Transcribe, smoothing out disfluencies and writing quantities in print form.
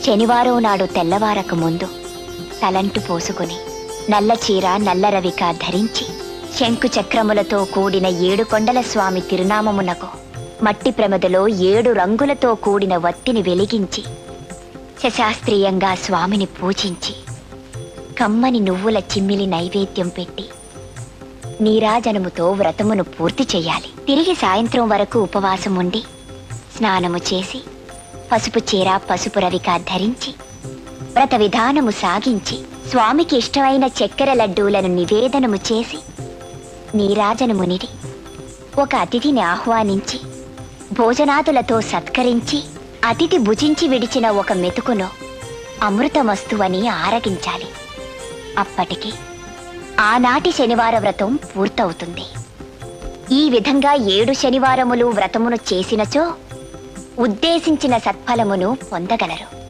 శనివారం నాడు తెల్లవారక ముందు తలంటు పోసుకుని నల్ల చీర నల్ల రవిక ధరించి శంకు చక్రములతో కూడిన 7 కొండల స్వామి తిరునామమునకు మట్టి ప్రమదలో 7 రంగులతో కూడిన వత్తిని వెలిగించి శశాస్త్రీయంగా స్వామిని పూజించి కమ్మని నువ్వుల చిమ్మిలి నైవేద్యం పెట్టి నీరాజనముతో వ్రతమును పూర్తి చెయ్యాలి. తిరిగి సాయంత్రం వరకు ఉపవాసం ఉండి స్నానము చేసి పసుపు చీర పసుపు రవిక ధరించి వ్రత విధానము సాగించి స్వామికి ఇష్టమైన చక్కెర లడ్డూలను నివేదనము చేసి నీరాజనమునిడి ఒక అతిథిని ఆహ్వానించి భోజనాదులతో సత్కరించి అతిథి భుజించి విడిచిన ఒక మెతుకును అమృతమస్తువని ఆరగించాలి. అప్పటికి ఆనాటి శనివార వ్రతం పూర్తవుతుంది. ఈ విధంగా 7 శనివారములు వ్రతమును చేసినచో ఉద్దేశించిన సత్ఫలమును పొందగలరు.